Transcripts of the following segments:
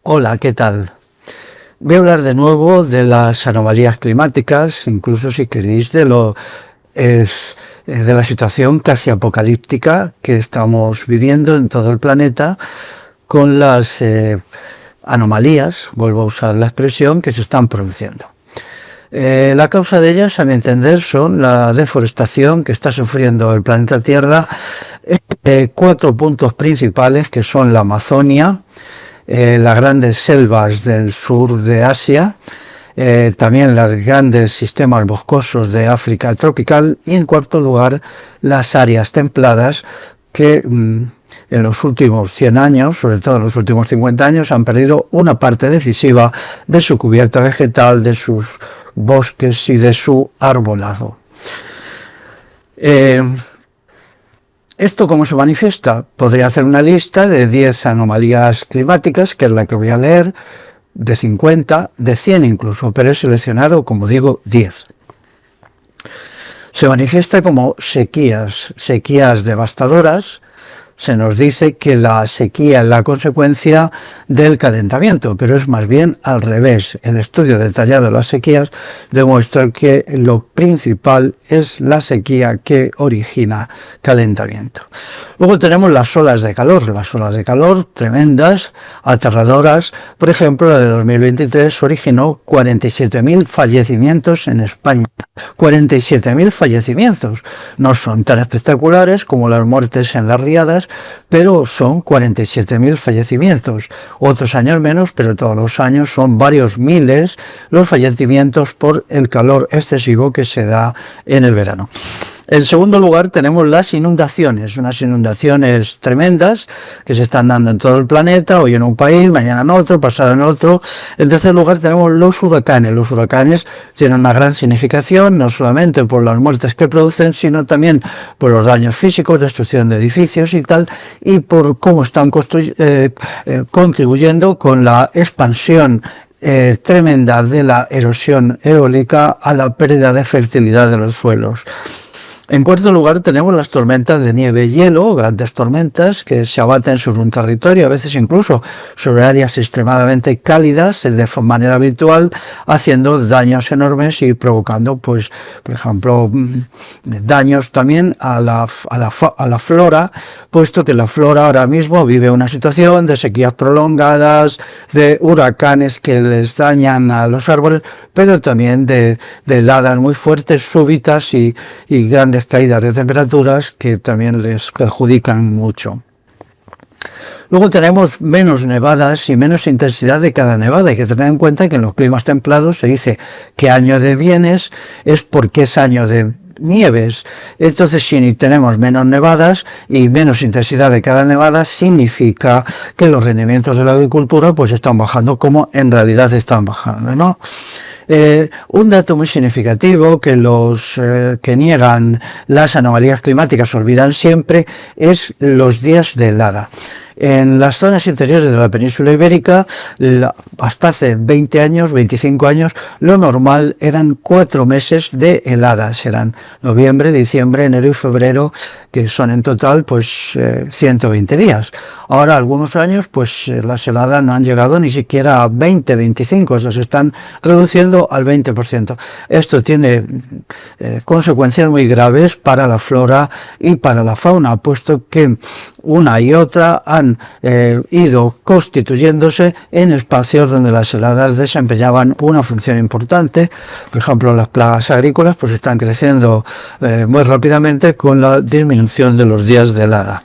Hola, ¿qué tal? Voy a hablar de nuevo de las anomalías climáticas, incluso si queréis de la situación casi apocalíptica que estamos viviendo en todo el planeta con las anomalías, vuelvo a usar la expresión, que se están produciendo. La causa de ellas, a mi entender, son la deforestación que está sufriendo el planeta Tierra, cuatro puntos principales que son la Amazonia, las grandes selvas del sur de Asia, también los grandes sistemas boscosos de África tropical y en cuarto lugar las áreas templadas que en los últimos 100 años, sobre todo en los últimos 50 años, han perdido una parte decisiva de su cubierta vegetal, de sus bosques y de su arbolado. ¿Esto cómo se manifiesta? Podría hacer una lista de 10 anomalías climáticas, que es la que voy a leer, de 50, de 100 incluso, pero he seleccionado, como digo, 10. Se manifiesta como sequías devastadoras. Se nos dice que la sequía es la consecuencia del calentamiento, pero es más bien al revés. El estudio detallado de las sequías demuestra que lo principal es la sequía que origina calentamiento. Luego tenemos las olas de calor tremendas, aterradoras. Por ejemplo, la de 2023 originó 47.000 fallecimientos en España. 47.000 fallecimientos. No son tan espectaculares como las muertes en las riadas, pero son 47.000 fallecimientos. Otros años menos, pero todos los años son varios miles los fallecimientos por el calor excesivo que se da en el verano. En segundo lugar tenemos las inundaciones, unas inundaciones tremendas que se están dando en todo el planeta, hoy en un país, mañana en otro, pasado en otro. En tercer lugar tenemos los huracanes. Los huracanes tienen una gran significación, no solamente por las muertes que producen, sino también por los daños físicos, destrucción de edificios y tal, y por cómo están contribuyendo con la expansión tremenda de la erosión eólica a la pérdida de fertilidad de los suelos. En cuarto lugar tenemos las tormentas de nieve y hielo, grandes tormentas que se abaten sobre un territorio, a veces incluso sobre áreas extremadamente cálidas de manera habitual, haciendo daños enormes y provocando, pues, por ejemplo, daños también a la flora, puesto que la flora ahora mismo vive una situación de sequías prolongadas, de huracanes que les dañan a los árboles, pero también de heladas muy fuertes, súbitas y grandes caídas de temperaturas que también les perjudican mucho. Luego tenemos menos nevadas y menos intensidad de cada nevada. Hay que tener en cuenta que en los climas templados se dice que año de bienes es porque es año de nieves. Entonces, si tenemos menos nevadas y menos intensidad de cada nevada, significa que los rendimientos de la agricultura pues están bajando, como en realidad están bajando, ¿no? Un dato muy significativo que los que niegan las anomalías climáticas olvidan siempre es los días de helada. En las zonas interiores de la península ibérica, hasta hace 20 años, 25 años, lo normal eran 4 meses de heladas. Eran noviembre, diciembre, enero y febrero, que son en total pues 120 días. Ahora, algunos años, pues las heladas no han llegado ni siquiera a 20, 25, se están reduciendo al 20%. Esto tiene consecuencias muy graves para la flora y para la fauna, puesto que una y otra han ido constituyéndose en espacios donde las heladas desempeñaban una función importante. Por ejemplo, las plagas agrícolas pues están creciendo muy rápidamente con la disminución de los días de helada.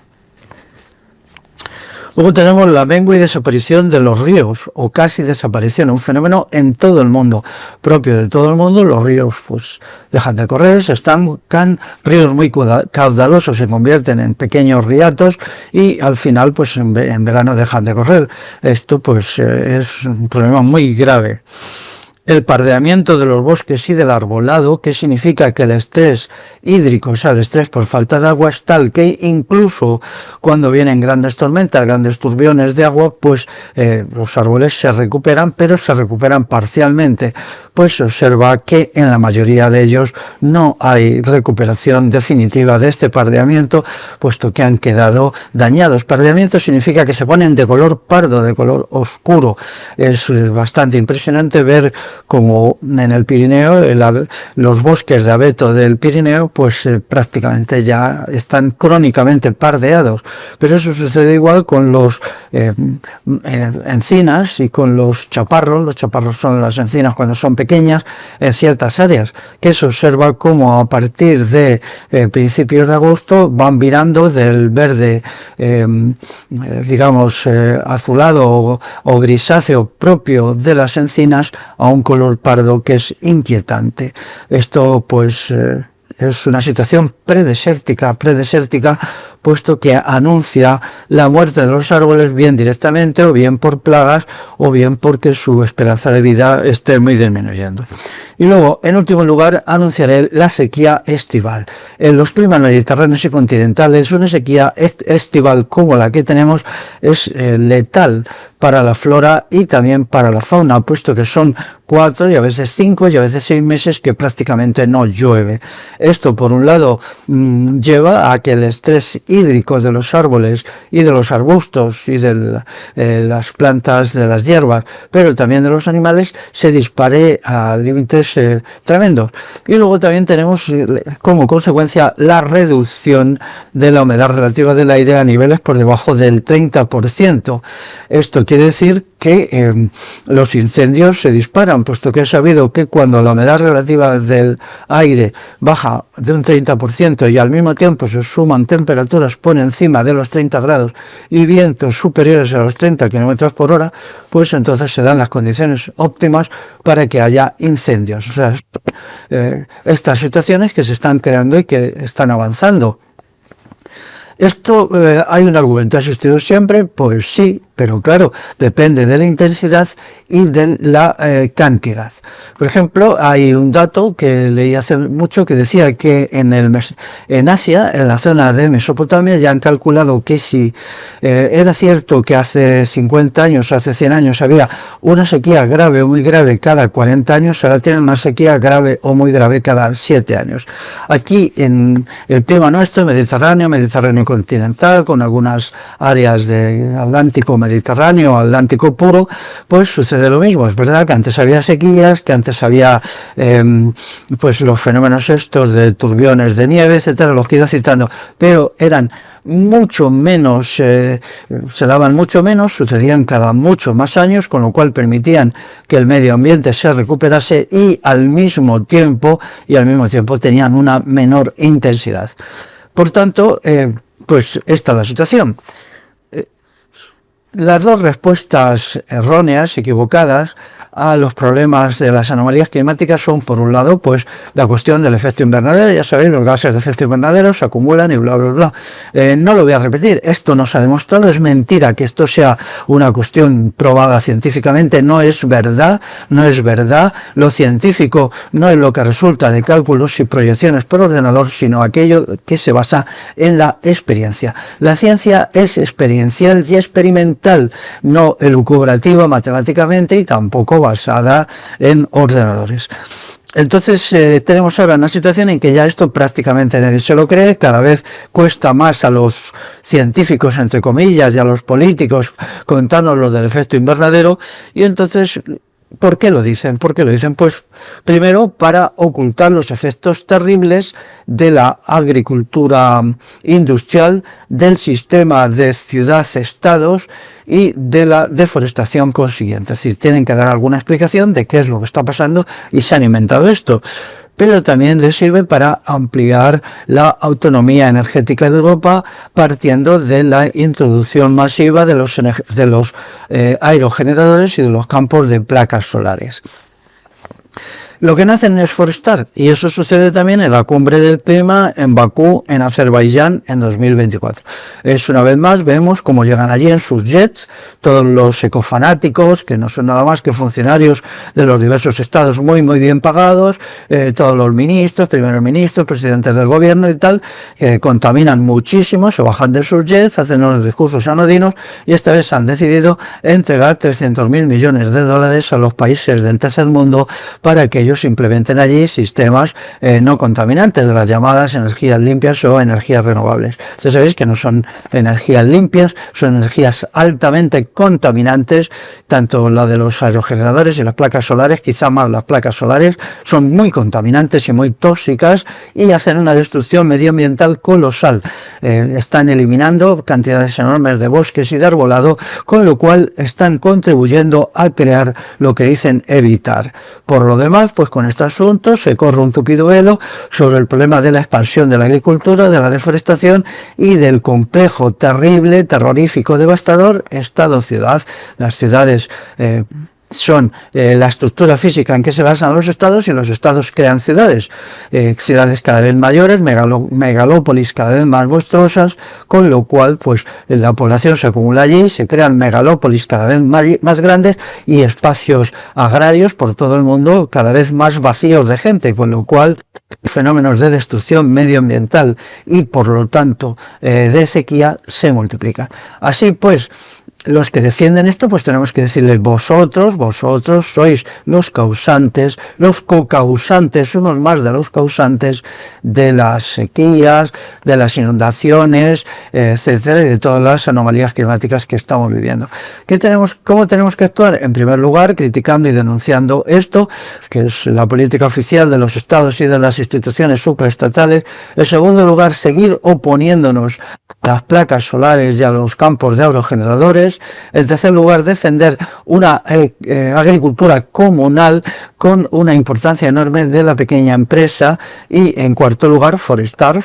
Luego tenemos la mengua y desaparición de los ríos, o casi desaparición, un fenómeno en todo el mundo, propio de todo el mundo. Los ríos pues dejan de correr, se estancan, ríos muy caudalosos se convierten en pequeños riatos y al final pues en verano dejan de correr. Esto pues es un problema muy grave. el pardeamiento de los bosques y del arbolado, que significa que el estrés hídrico, o sea, el estrés por falta de agua, es tal que incluso cuando vienen grandes tormentas, grandes turbiones de agua, pues los árboles se recuperan, pero se recuperan parcialmente. Pues se observa que en la mayoría de ellos no hay recuperación definitiva de este pardeamiento, puesto que han quedado dañados. Pardeamiento significa que se ponen de color pardo, de color oscuro. Es bastante impresionante ver como en el Pirineo, los bosques de abeto del Pirineo, pues prácticamente ya están crónicamente pardeados. Pero eso sucede igual con los encinas y con los chaparros. Los chaparros son las encinas cuando son pequeñas en ciertas áreas, que se observa como a partir de principios de agosto van virando del verde, digamos, azulado o grisáceo propio de las encinas a un color pardo que es inquietante. Esto pues es una situación predesértica, puesto que anuncia la muerte de los árboles bien directamente o bien por plagas o bien porque su esperanza de vida esté muy disminuyendo. Y luego, en último lugar, anunciaré la sequía estival. En los climas mediterráneos y continentales, una sequía estival como la que tenemos es letal para la flora y también para la fauna, puesto que son 4 y a veces 5 y a veces 6 meses que prácticamente no llueve. Esto, por un lado, lleva a que el estrés hídrico de los árboles y de los arbustos y de las plantas, de las hierbas, pero también de los animales, se dispare a límites tremendos. Y luego también tenemos como consecuencia la reducción de la humedad relativa del aire a niveles por debajo del 30%. Esto quiere decir que los incendios se disparan, puesto que es sabido que cuando la humedad relativa del aire baja de un 30% y al mismo tiempo se suman temperaturas por encima de los 30 grados y vientos superiores a los 30 km por hora, pues entonces se dan las condiciones óptimas para que haya incendios. O sea, estas situaciones que se están creando y que están avanzando. Esto, ¿hay un argumento? ¿Ha existido siempre? Pues sí, pero claro, depende de la intensidad y de la cantidad. Por ejemplo, hay un dato que leí hace mucho que decía que en Asia, en la zona de Mesopotamia, ya han calculado que si era cierto que hace 50 años, hace 100 años había una sequía grave o muy grave cada 40 años, ahora tienen una sequía grave o muy grave cada 7 años. Aquí en el clima nuestro, Mediterráneo continental, con algunas áreas de Atlántico puro, pues sucede lo mismo. Es verdad que antes había sequías, que antes había pues los fenómenos estos de turbiones de nieve, etcétera, los que he ido citando, pero eran mucho menos, se daban mucho menos, sucedían cada muchos más años, con lo cual permitían que el medio ambiente se recuperase y al mismo tiempo tenían una menor intensidad. Por tanto, pues esta es la situación. Las dos respuestas erróneas, equivocadas, a los problemas de las anomalías climáticas son, por un lado, pues la cuestión del efecto invernadero. Ya sabéis, los gases de efecto invernadero se acumulan y bla, bla, bla. No lo voy a repetir, esto no se ha demostrado, es mentira que esto sea una cuestión probada científicamente, no es verdad. Lo científico no es lo que resulta de cálculos y proyecciones por ordenador, sino aquello que se basa en la experiencia. La ciencia es experiencial y experimental, no elucubrativa matemáticamente y tampoco basada en ordenadores. Entonces tenemos ahora una situación en que ya esto prácticamente nadie se lo cree, cada vez cuesta más a los científicos, entre comillas, y a los políticos contarnos lo del efecto invernadero, y entonces ¿por qué lo dicen? Pues primero para ocultar los efectos terribles de la agricultura industrial, del sistema de ciudad-estados y de la deforestación consiguiente. Es decir, tienen que dar alguna explicación de qué es lo que está pasando y se han inventado esto. Pero también les sirve para ampliar la autonomía energética de Europa, partiendo de la introducción masiva de los aerogeneradores y de los campos de placas solares. Lo que no hacen es forestar, y eso sucede también en la cumbre del clima en Bakú, en Azerbaiyán, en 2024. Es una vez más, vemos cómo llegan allí en sus jets todos los ecofanáticos, que no son nada más que funcionarios de los diversos estados muy bien pagados, todos los ministros, primeros ministros, presidentes del gobierno y tal, que contaminan muchísimo, se bajan de sus jets, hacen unos discursos anodinos, y esta vez han decidido entregar 300.000 millones de dólares a los países del tercer mundo para que ellos implementen allí sistemas no contaminantes, de las llamadas energías limpias o energías renovables. Ustedes sabéis que no son energías limpias, son energías altamente contaminantes, tanto la de los aerogeneradores y las placas solares, quizá más las placas solares, son muy contaminantes y muy tóxicas y hacen una destrucción medioambiental colosal. Están eliminando cantidades enormes de bosques y de arbolado, con lo cual están contribuyendo a crear lo que dicen evitar. Por lo demás, pues con este asunto se corre un tupido velo sobre el problema de la expansión de la agricultura, de la deforestación y del complejo terrible, terrorífico, devastador estado-ciudad. Las ciudades son la estructura física en que se basan los estados, y los estados crean ciudades, ciudades cada vez mayores, megalópolis cada vez más monstruosas, con lo cual pues la población se acumula allí, se crean megalópolis cada vez más grandes y espacios agrarios por todo el mundo cada vez más vacíos de gente, con lo cual fenómenos de destrucción medioambiental y por lo tanto de sequía se multiplican. Así pues, los que defienden esto, pues tenemos que decirles: vosotros sois los causantes, los cocausantes, unos más de los causantes de las sequías, de las inundaciones, etcétera, y de todas las anomalías climáticas que estamos viviendo. ¿Cómo tenemos que actuar? En primer lugar, criticando y denunciando esto, que es la política oficial de los estados y de las instituciones supraestatales. En segundo lugar, seguir oponiéndonos a las placas solares y a los campos de aerogeneradores. En tercer lugar, defender una agricultura comunal con una importancia enorme de la pequeña empresa. Y en cuarto lugar, forestar,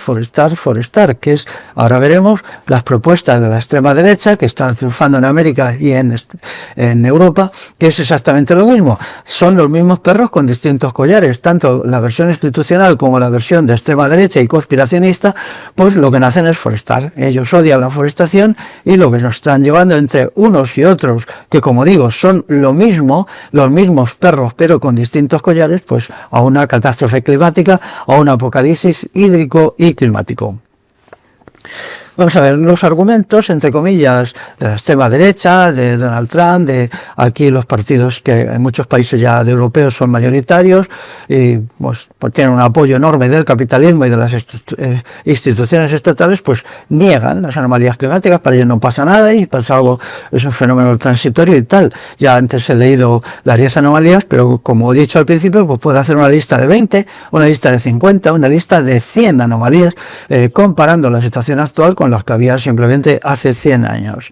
que es, ahora veremos, las propuestas de la extrema derecha que están triunfando en América y en Europa, que es exactamente lo mismo. Son los mismos perros con distintos collares, tanto la versión institucional como la versión de extrema derecha y conspiracionista, pues lo que hacen es forestar. Ellos odian la forestación y lo que nos están llevando entre unos y otros, que como digo son lo mismo, los mismos perros pero con distintos collares, pues a una catástrofe climática, a un apocalipsis hídrico y climático. Vamos a ver los argumentos, entre comillas, de la extrema derecha, de Donald Trump, de aquí los partidos que en muchos países ya de europeos son mayoritarios, y pues tienen un apoyo enorme del capitalismo y de las instituciones estatales, pues niegan las anomalías climáticas. Para ellos no pasa nada y pasa algo, es un fenómeno transitorio y tal. Ya antes he leído las 10 anomalías, pero como he dicho al principio, pues puedo hacer una lista de 20, una lista de 50, una lista de 100 anomalías, comparando la situación actual con las que había simplemente hace 100 años.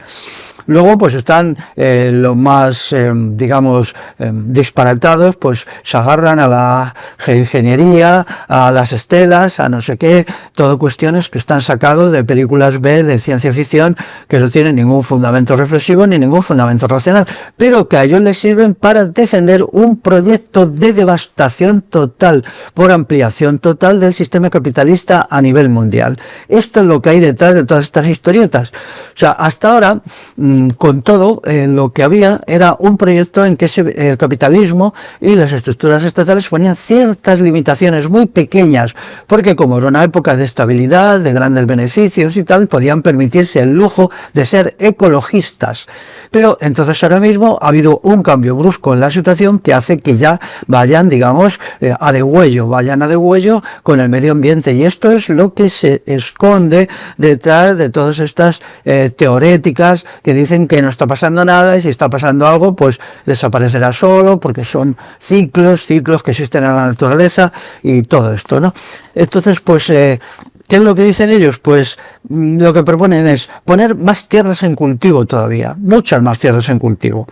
Luego pues están los más, digamos, disparatados, pues se agarran a la geoingeniería, a las estelas, a no sé qué, todo cuestiones que están sacados de películas B de ciencia ficción, que no tienen ningún fundamento reflexivo ni ningún fundamento racional, pero que a ellos les sirven para defender un proyecto de devastación total, por ampliación total del sistema capitalista a nivel mundial. Esto es lo que hay detrás de todas estas historietas. O sea, hasta ahora, con todo, lo que había era un proyecto en que el capitalismo y las estructuras estatales ponían ciertas limitaciones muy pequeñas, porque como era una época de estabilidad, de grandes beneficios y tal, podían permitirse el lujo de ser ecologistas. Pero entonces ahora mismo ha habido un cambio brusco en la situación que hace que ya vayan, digamos, a degüello con el medio ambiente, y esto es lo que se esconde detrás de todas estas teoréticas que dicen que no está pasando nada, y si está pasando algo pues desaparecerá solo, porque son ciclos que existen en la naturaleza y todo esto, ¿no? Entonces pues ¿Qué es lo que dicen ellos? Pues lo que proponen es poner más tierras en cultivo todavía, muchas más tierras en cultivo.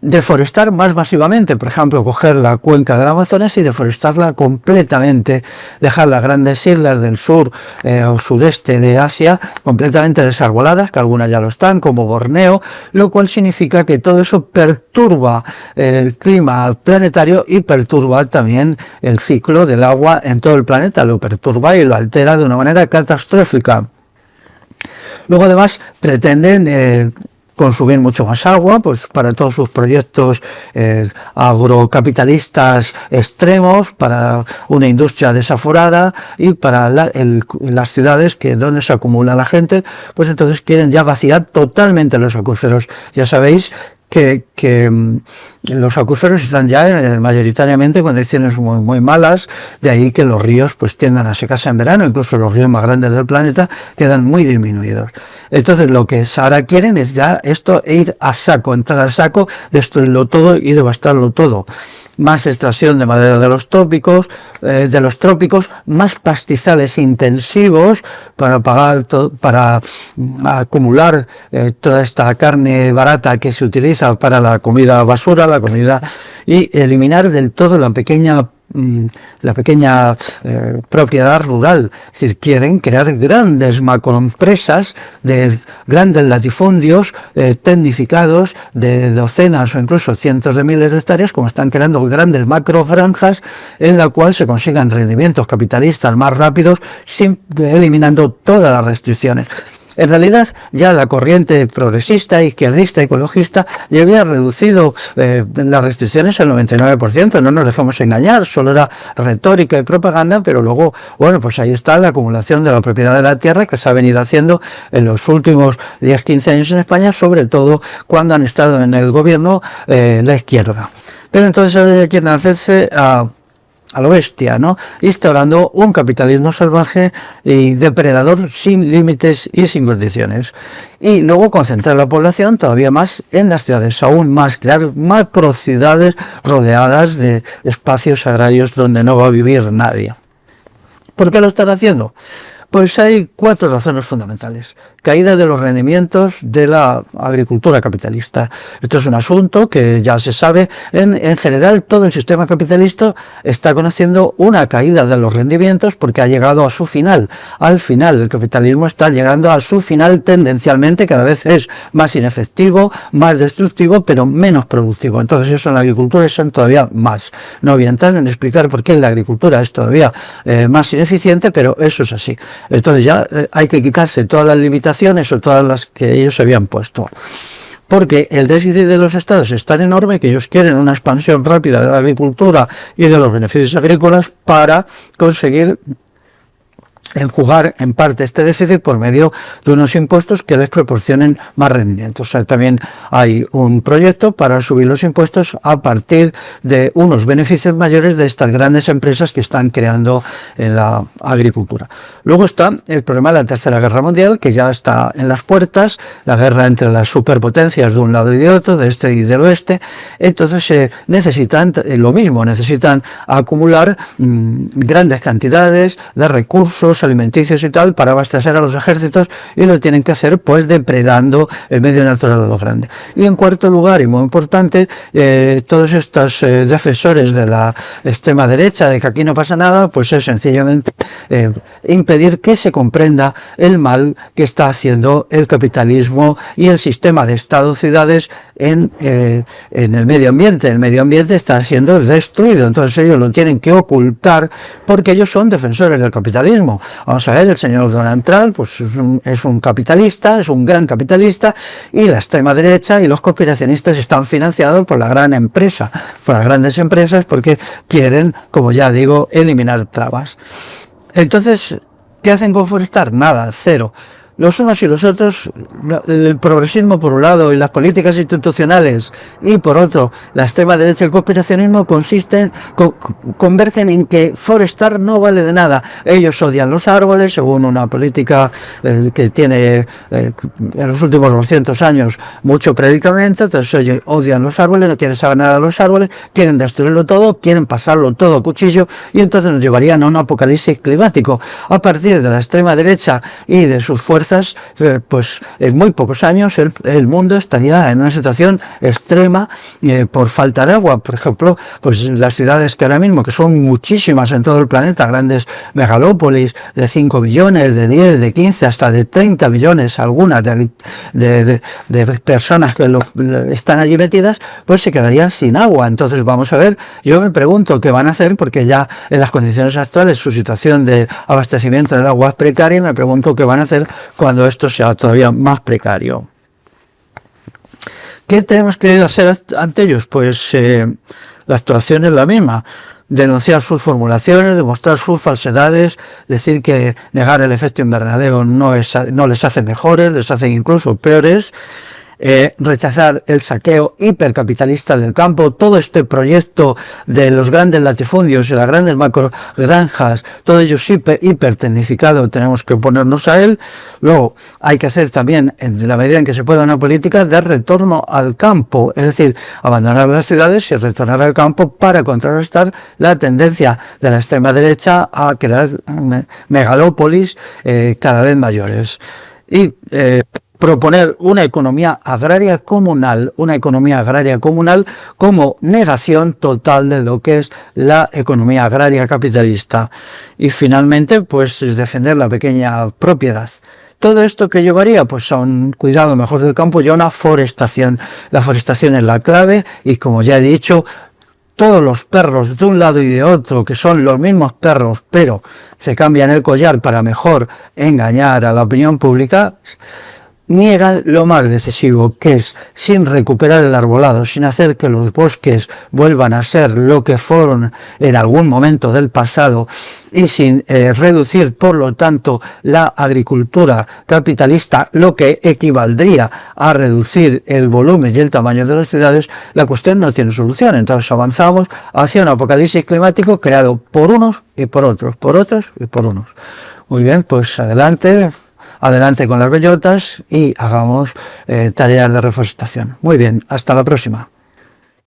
Deforestar más masivamente, por ejemplo, coger la cuenca del Amazonas y deforestarla completamente, dejar las grandes islas del sur o sudeste de Asia completamente desarboladas, que algunas ya lo están, como Borneo, lo cual significa que todo eso perturba el clima planetario y perturba también el ciclo del agua en todo el planeta, lo perturba y lo altera de una manera catastrófica. Luego además pretenden consumir mucho más agua, pues para todos sus proyectos agrocapitalistas extremos, para una industria desaforada y para las ciudades donde se acumula la gente, pues entonces quieren ya vaciar totalmente los acuíferos. Ya sabéis que los acuíferos están ya mayoritariamente en condiciones muy malas, de ahí que los ríos pues tiendan a secarse en verano, incluso los ríos más grandes del planeta quedan muy disminuidos. Entonces lo que ahora quieren es ya esto, ir a saco, entrar a saco, destruirlo todo y devastarlo todo. Más extracción de madera de los trópicos, más pastizales intensivos para acumular toda esta carne barata que se utiliza para la comida basura, y eliminar del todo la pequeña propiedad rural. Es decir, quieren crear grandes macroempresas de grandes latifundios tecnificados de docenas o incluso cientos de miles de hectáreas, como están creando grandes macrogranjas en la cual se consigan rendimientos capitalistas más rápidos, eliminando todas las restricciones. En realidad, ya la corriente progresista, izquierdista, ecologista, ya había reducido las restricciones al 99%, no nos dejemos engañar, solo era retórica y propaganda, pero luego, bueno, pues ahí está la acumulación de la propiedad de la tierra que se ha venido haciendo en los últimos 10-15 años en España, sobre todo cuando han estado en el gobierno la izquierda. Pero entonces ahora quieren hacerse a lo bestia, ¿no? Instaurando un capitalismo salvaje y depredador sin límites y sin condiciones. Y luego concentrar la población todavía más en las ciudades, aún más, crear macro ciudades rodeadas de espacios agrarios donde no va a vivir nadie. ¿Por qué lo están haciendo? Pues hay 4 razones fundamentales. Caída de los rendimientos de la agricultura capitalista. Esto es un asunto que ya se sabe. En general, todo el sistema capitalista está conociendo una caída de los rendimientos porque ha llegado a su final. Al final, el capitalismo está llegando a su final tendencialmente, cada vez es más inefectivo, más destructivo, pero menos productivo. Entonces eso en la agricultura es todavía más. No voy a entrar en explicar por qué la agricultura es todavía más ineficiente, pero eso es así. Entonces ya hay que quitarse todas las limitaciones o todas las que ellos se habían puesto. Porque el déficit de los estados es tan enorme que ellos quieren una expansión rápida de la agricultura y de los beneficios agrícolas para conseguir enjugar en parte este déficit por medio de unos impuestos que les proporcionen más rendimientos. O sea, también hay un proyecto para subir los impuestos a partir de unos beneficios mayores de estas grandes empresas que están creando en la agricultura. Luego está el problema de la Tercera Guerra Mundial, que ya está en las puertas, la guerra entre las superpotencias de un lado y de otro, de este y del oeste. Entonces necesitan lo mismo, necesitan acumular grandes cantidades de recursos alimenticios y tal para abastecer a los ejércitos, y lo tienen que hacer pues depredando el medio natural a lo grande. Y en cuarto lugar, y muy importante, todos estos defensores de la extrema derecha, de que aquí no pasa nada, pues es sencillamente impedir que se comprenda el mal que está haciendo el capitalismo y el sistema de Estado-ciudades en el medio ambiente. El medio ambiente está siendo destruido, entonces ellos lo tienen que ocultar porque ellos son defensores del capitalismo. Vamos a ver, el señor Donald Trump pues es un capitalista, es un gran capitalista, y la extrema derecha y los conspiracionistas están financiados por la gran empresa, por las grandes empresas, porque quieren, como ya digo, eliminar trabas. Entonces, ¿qué hacen con forestar? Nada, cero. los unos y los otros, el progresismo por un lado y las políticas institucionales y por otro la extrema derecha y el conspiracionismo convergen en que forestar no vale de nada. Ellos odian los árboles según una política que tiene en los últimos 200 años mucho predicamento. Entonces ellos odian los árboles, no quieren saber nada de los árboles, quieren destruirlo todo, quieren pasarlo todo a cuchillo, y entonces nos llevarían a un apocalipsis climático. A partir de la extrema derecha y de sus fuerzas, pues en muy pocos años el mundo estaría en una situación extrema por falta de agua. Por ejemplo, pues las ciudades que ahora mismo, que son muchísimas en todo el planeta, grandes megalópolis de 5 millones, de 10, de 15, hasta de 30 millones, algunas de personas que están allí metidas, pues se quedarían sin agua. Entonces vamos a ver, yo me pregunto qué van a hacer, porque ya en las condiciones actuales su situación de abastecimiento del agua es precaria, y me pregunto qué van a hacer cuando esto sea todavía más precario. ¿Qué tenemos que hacer ante ellos? Pues la actuación es la misma: denunciar sus formulaciones, demostrar sus falsedades, decir que negar el efecto invernadero no les hace mejores, les hace incluso peores. Rechazar el saqueo hipercapitalista del campo, todo este proyecto de los grandes latifundios y las grandes macrogranjas, todo ello hipertecnificado, tenemos que oponernos a él. Luego hay que hacer también, en la medida en que se pueda, una política de retorno al campo, es decir, abandonar las ciudades y retornar al campo para contrarrestar la tendencia de la extrema derecha a crear megalópolis cada vez mayores. Y proponer una economía agraria comunal como negación total de lo que es la economía agraria capitalista. Y finalmente, pues defender la pequeña propiedad. Todo esto que llevaría pues a un cuidado mejor del campo y a una forestación. La forestación es la clave, y como ya he dicho, todos los perros de un lado y de otro, que son los mismos perros, pero se cambian el collar para mejor engañar a la opinión pública, niegan lo más decisivo, que es, sin recuperar el arbolado, sin hacer que los bosques vuelvan a ser lo que fueron en algún momento del pasado, y sin reducir, por lo tanto, la agricultura capitalista, lo que equivaldría a reducir el volumen y el tamaño de las ciudades, la cuestión no tiene solución. Entonces avanzamos hacia un apocalipsis climático creado por unos y por otros, por otros y por unos. Muy bien, pues adelante con las bellotas y hagamos tareas de reforestación. Muy bien, hasta la próxima.